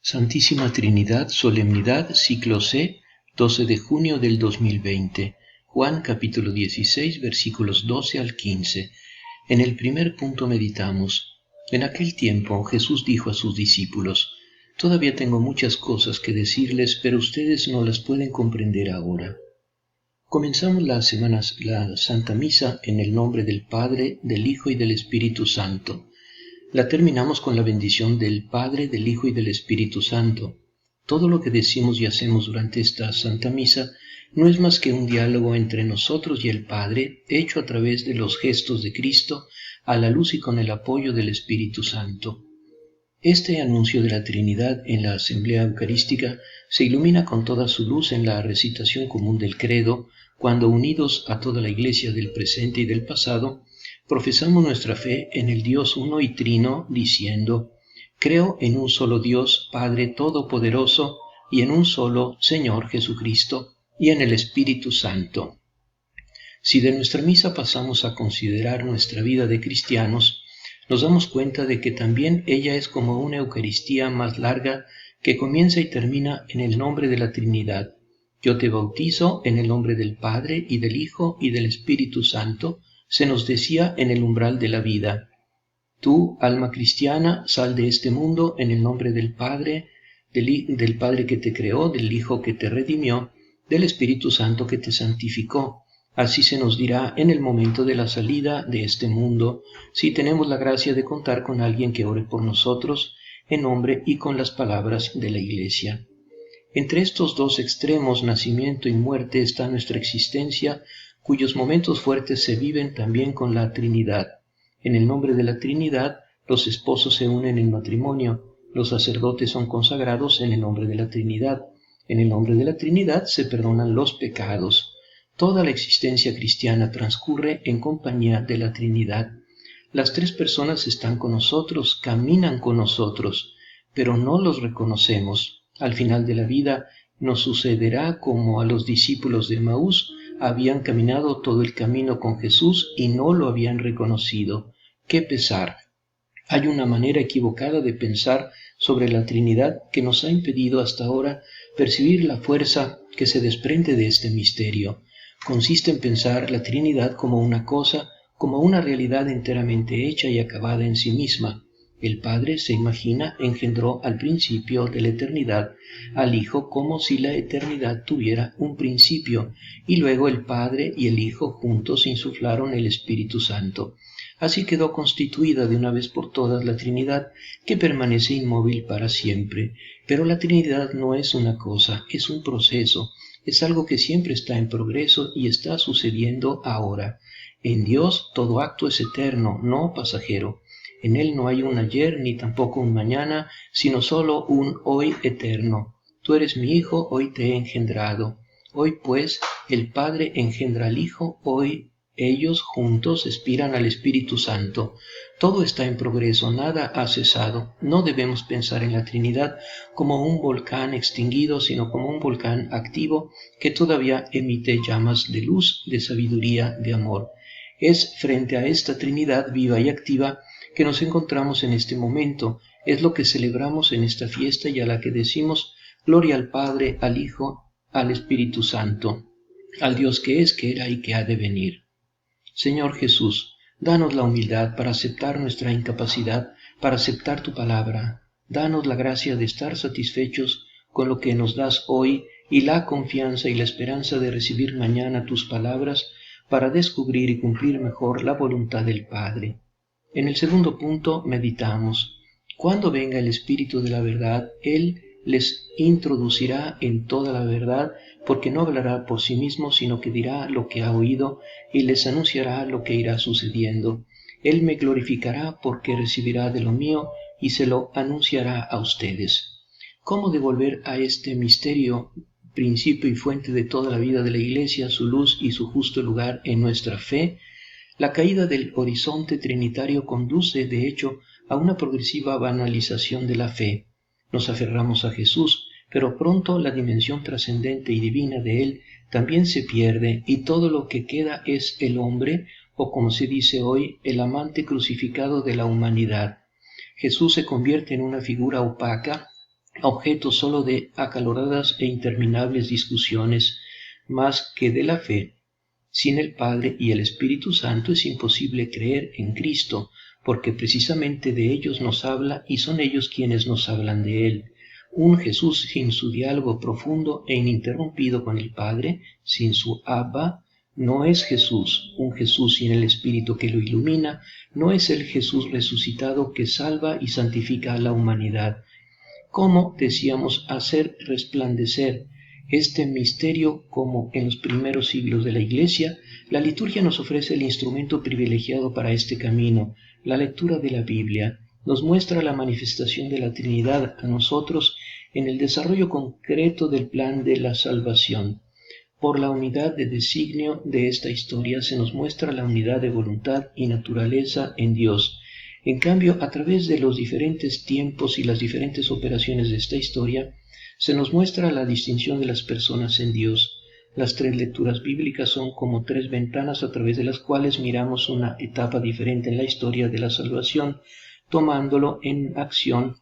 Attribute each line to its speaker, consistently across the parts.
Speaker 1: Santísima Trinidad, Solemnidad, Ciclo C, 12 de junio del 2020. Juan capítulo 16, versículos 12 al 15. En el primer punto meditamos. En aquel tiempo Jesús dijo a sus discípulos: Todavía tengo muchas cosas que decirles, pero ustedes no las pueden comprender ahora. Comenzamos la Santa Misa en el nombre del Padre, del Hijo y del Espíritu Santo. La terminamos con la bendición del Padre, del Hijo y del Espíritu Santo. Todo lo que decimos y hacemos durante esta Santa Misa no es más que un diálogo entre nosotros y el Padre, hecho a través de los gestos de Cristo, a la luz y con el apoyo del Espíritu Santo. Este anuncio de la Trinidad en la Asamblea Eucarística se ilumina con toda su luz en la recitación común del Credo, cuando, unidos a toda la Iglesia del presente y del pasado, profesamos nuestra fe en el Dios uno y trino, diciendo: Creo en un solo Dios, Padre Todopoderoso, y en un solo Señor Jesucristo, y en el Espíritu Santo. Si de nuestra misa pasamos a considerar nuestra vida de cristianos, nos damos cuenta de que también ella es como una Eucaristía más larga que comienza y termina en el nombre de la Trinidad. Yo te bautizo en el nombre del Padre y del Hijo y del Espíritu Santo, se nos decía en el umbral de la vida. Tú, alma cristiana, sal de este mundo en el nombre del Padre, del Padre que te creó, del Hijo que te redimió, del Espíritu Santo que te santificó. Así se nos dirá en el momento de la salida de este mundo, si tenemos la gracia de contar con alguien que ore por nosotros, en nombre y con las palabras de la Iglesia. Entre estos dos extremos, nacimiento y muerte, está nuestra existencia, cuyos momentos fuertes se viven también con la Trinidad. En el nombre de la Trinidad, los esposos se unen en matrimonio, los sacerdotes son consagrados en el nombre de la Trinidad. En el nombre de la Trinidad se perdonan los pecados. Toda la existencia cristiana transcurre en compañía de la Trinidad. Las tres personas están con nosotros, caminan con nosotros, pero no los reconocemos. Al final de la vida nos sucederá como a los discípulos de Emaús: habían caminado todo el camino con Jesús y no lo habían reconocido. ¡Qué pesar! Hay una manera equivocada de pensar sobre la Trinidad que nos ha impedido hasta ahora percibir la fuerza que se desprende de este misterio. Consiste en pensar la Trinidad como una cosa, como una realidad enteramente hecha y acabada en sí misma. El Padre, se imagina, engendró al principio de la eternidad al Hijo como si la eternidad tuviera un principio, y luego el Padre y el Hijo juntos insuflaron el Espíritu Santo. Así quedó constituida de una vez por todas la Trinidad, que permanece inmóvil para siempre. Pero la Trinidad no es una cosa, es un proceso, es algo que siempre está en progreso y está sucediendo ahora. En Dios todo acto es eterno, no pasajero. En Él no hay un ayer ni tampoco un mañana, sino solo un hoy eterno. Tú eres mi Hijo, hoy te he engendrado. Hoy pues el Padre engendra al Hijo, hoy ellos juntos aspiran al Espíritu Santo. Todo está en progreso, nada ha cesado. No debemos pensar en la Trinidad como un volcán extinguido, sino como un volcán activo que todavía emite llamas de luz, de sabiduría, de amor. Es frente a esta Trinidad viva y activa que nos encontramos en este momento. Es lo que celebramos en esta fiesta y a la que decimos: Gloria al Padre, al Hijo, al Espíritu Santo, al Dios que es, que era y que ha de venir. Señor Jesús, danos la humildad para aceptar nuestra incapacidad, para aceptar tu palabra. Danos la gracia de estar satisfechos con lo que nos das hoy y la confianza y la esperanza de recibir mañana tus palabras para descubrir y cumplir mejor la voluntad del Padre. En el segundo punto meditamos: cuando venga el Espíritu de la verdad, Él les introducirá en toda la verdad, porque no hablará por sí mismo, sino que dirá lo que ha oído y les anunciará lo que irá sucediendo. Él me glorificará porque recibirá de lo mío y se lo anunciará a ustedes. ¿Cómo devolver a este misterio, principio y fuente de toda la vida de la Iglesia, su luz y su justo lugar en nuestra fe? La caída del horizonte trinitario conduce, de hecho, a una progresiva banalización de la fe. Nos aferramos a Jesús, pero pronto la dimensión trascendente y divina de Él también se pierde y todo lo que queda es el hombre, o como se dice hoy, el amante crucificado de la humanidad. Jesús se convierte en una figura opaca, objeto solo de acaloradas e interminables discusiones, más que de la fe. Sin el Padre y el Espíritu Santo es imposible creer en Cristo, porque precisamente de ellos nos habla y son ellos quienes nos hablan de Él. Un Jesús sin su diálogo profundo e ininterrumpido con el Padre, sin su Abba, no es Jesús. Un Jesús sin el Espíritu que lo ilumina, no es el Jesús resucitado que salva y santifica a la humanidad. ¿Cómo, decíamos, hacer resplandecer este misterio como en los primeros siglos de la Iglesia? La liturgia nos ofrece el instrumento privilegiado para este camino. La lectura de la Biblia nos muestra la manifestación de la Trinidad a nosotros en el desarrollo concreto del plan de la salvación. Por la unidad de designio de esta historia se nos muestra la unidad de voluntad y naturaleza en Dios. En cambio, a través de los diferentes tiempos y las diferentes operaciones de esta historia, se nos muestra la distinción de las personas en Dios. Las tres lecturas bíblicas son como tres ventanas a través de las cuales miramos una etapa diferente en la historia de la salvación, tomándolo en acción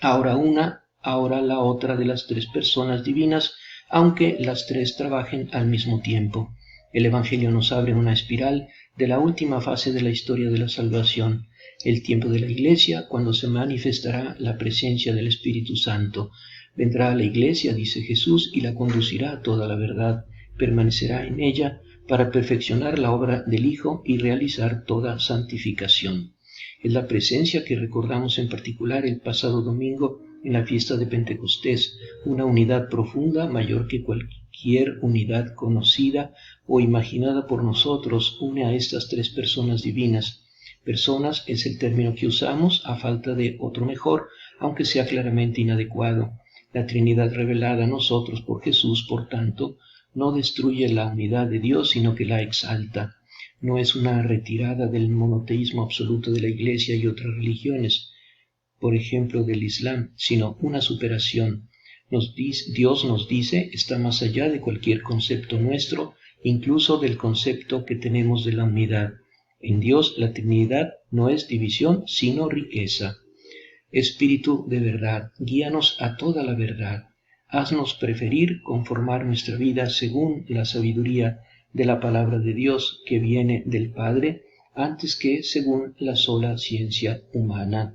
Speaker 1: ahora una, ahora la otra de las tres personas divinas, aunque las tres trabajen al mismo tiempo. El Evangelio nos abre una espiral de la última fase de la historia de la salvación, el tiempo de la Iglesia, cuando se manifestará la presencia del Espíritu Santo. Vendrá a la Iglesia, dice Jesús, y la conducirá a toda la verdad. Permanecerá en ella para perfeccionar la obra del Hijo y realizar toda santificación. Es la presencia que recordamos en particular el pasado domingo en la fiesta de Pentecostés, una unidad profunda mayor que cualquier unidad conocida o imaginada por nosotros, une a estas tres personas divinas. Personas es el término que usamos a falta de otro mejor, aunque sea claramente inadecuado. La Trinidad revelada a nosotros por Jesús, por tanto, no destruye la unidad de Dios, sino que la exalta. No es una retirada del monoteísmo absoluto de la Iglesia y otras religiones, por ejemplo del Islam, sino una superación. Dios nos dice, está más allá de cualquier concepto nuestro, incluso del concepto que tenemos de la unidad. En Dios la Trinidad no es división, sino riqueza. Espíritu de verdad, guíanos a toda la verdad. Haznos preferir conformar nuestra vida según la sabiduría de la palabra de Dios que viene del Padre, antes que según la sola ciencia humana.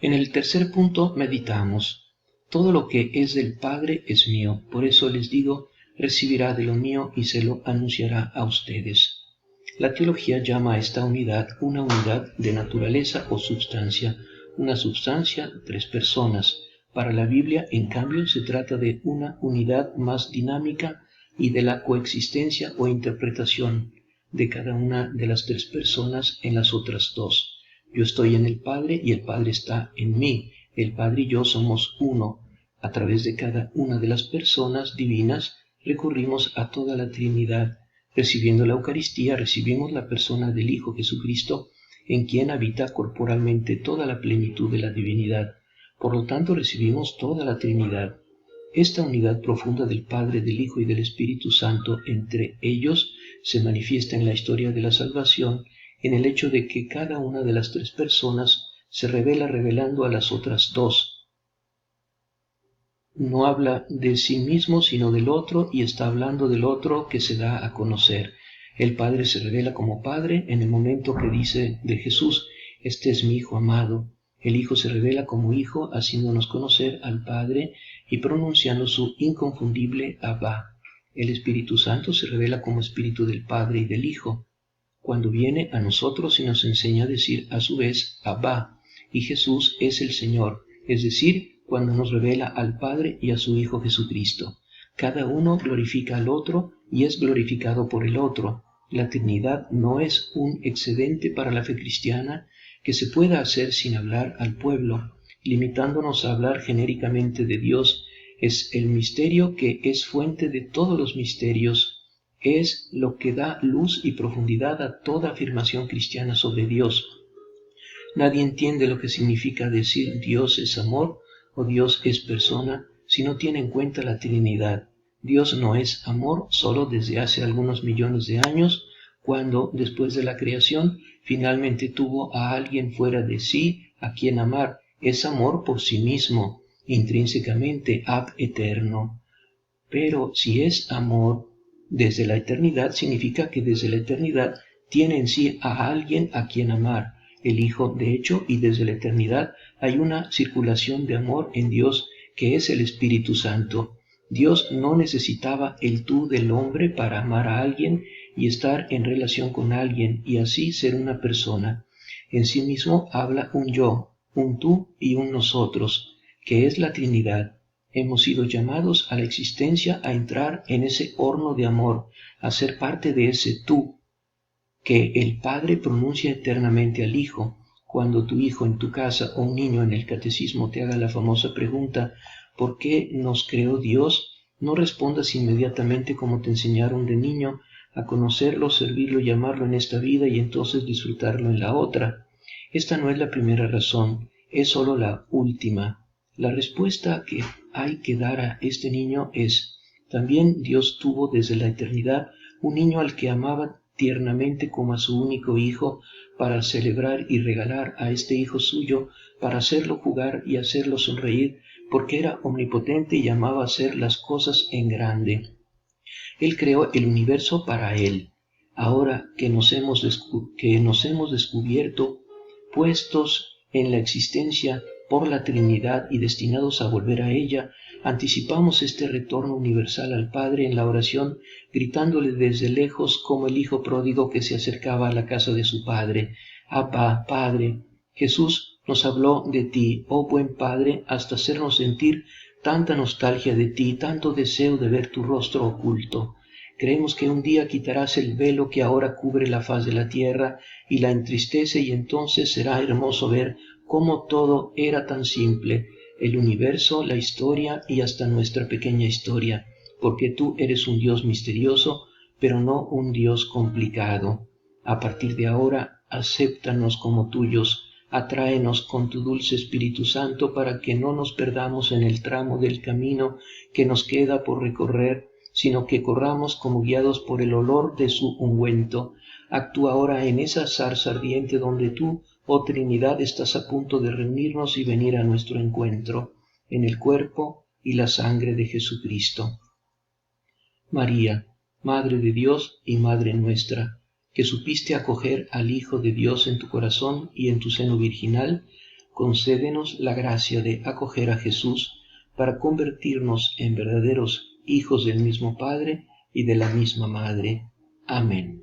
Speaker 1: En el tercer punto meditamos: todo lo que es del Padre es mío, por eso les digo, recibirá de lo mío y se lo anunciará a ustedes. La teología llama a esta unidad una unidad de naturaleza o substancia, una substancia, tres personas. Para la Biblia, en cambio, se trata de una unidad más dinámica y de la coexistencia o interpretación de cada una de las tres personas en las otras dos. Yo estoy en el Padre y el Padre está en mí. El Padre y yo somos uno. A través de cada una de las personas divinas recurrimos a toda la Trinidad. Recibiendo la Eucaristía, recibimos la persona del Hijo Jesucristo, en quien habita corporalmente toda la plenitud de la divinidad. Por lo tanto, recibimos toda la Trinidad. Esta unidad profunda del Padre, del Hijo y del Espíritu Santo entre ellos se manifiesta en la historia de la salvación, en el hecho de que cada una de las tres personas se revela revelando a las otras dos. No habla de sí mismo sino del otro y está hablando del otro que se da a conocer. El Padre se revela como Padre en el momento que dice de Jesús: este es mi Hijo amado. El Hijo se revela como Hijo, haciéndonos conocer al Padre y pronunciando su inconfundible Abba. El Espíritu Santo se revela como Espíritu del Padre y del Hijo, cuando viene a nosotros y nos enseña a decir a su vez Abba. Y Jesús es el Señor, es decir, cuando nos revela al Padre y a su Hijo Jesucristo. Cada uno glorifica al otro y es glorificado por el otro. La Trinidad no es un excedente para la fe cristiana que se pueda hacer sin hablar al pueblo, limitándonos a hablar genéricamente de Dios. Es el misterio que es fuente de todos los misterios. Es lo que da luz y profundidad a toda afirmación cristiana sobre Dios. Nadie entiende lo que significa decir Dios es amor o Dios es persona si no tiene en cuenta la Trinidad. Dios no es amor solo desde hace algunos millones de años, cuando, después de la creación, finalmente tuvo a alguien fuera de sí a quien amar. Es amor por sí mismo, intrínsecamente ab eterno. Pero si es amor desde la eternidad, significa que desde la eternidad tiene en sí a alguien a quien amar, el Hijo, de hecho, y desde la eternidad hay una circulación de amor en Dios que es el Espíritu Santo. Dios no necesitaba el tú del hombre para amar a alguien y estar en relación con alguien y así ser una persona. En sí mismo habla un yo, un tú y un nosotros, que es la Trinidad. Hemos sido llamados a la existencia a entrar en ese horno de amor, a ser parte de ese tú que el Padre pronuncia eternamente al Hijo. Cuando tu hijo en tu casa o un niño en el catecismo te haga la famosa pregunta ¿por qué nos creó Dios? No respondas inmediatamente como te enseñaron de niño a conocerlo, servirlo y amarlo en esta vida y entonces disfrutarlo en la otra. Esta no es la primera razón, es solo la última. La respuesta que hay que dar a este niño es, también Dios tuvo desde la eternidad un niño al que amaba tiernamente como a su único hijo, para celebrar y regalar a este hijo suyo, para hacerlo jugar y hacerlo sonreír, porque era omnipotente y amaba hacer las cosas en grande. Él creó el universo para él. Ahora que nos hemos descubierto, puestos en la existencia por la Trinidad y destinados a volver a ella, anticipamos este retorno universal al Padre en la oración, gritándole desde lejos como el hijo pródigo que se acercaba a la casa de su padre. Abba, Padre. Jesús nos habló de ti, oh buen Padre, hasta hacernos sentir tanta nostalgia de ti, tanto deseo de ver tu rostro oculto. Creemos que un día quitarás el velo que ahora cubre la faz de la tierra y la entristece y entonces será hermoso ver cómo todo era tan simple, el universo, la historia y hasta nuestra pequeña historia, porque tú eres un Dios misterioso, pero no un Dios complicado. A partir de ahora, acéptanos como tuyos, atráenos con tu dulce Espíritu Santo para que no nos perdamos en el tramo del camino que nos queda por recorrer, sino que corramos como guiados por el olor de su ungüento. Actúa ahora en esa zarza ardiente donde tú, oh Trinidad, estás a punto de reunirnos y venir a nuestro encuentro, en el cuerpo y la sangre de Jesucristo. María, Madre de Dios y Madre nuestra, que supiste acoger al Hijo de Dios en tu corazón y en tu seno virginal, concédenos la gracia de acoger a Jesús para convertirnos en verdaderos hijos del mismo Padre y de la misma Madre. Amén.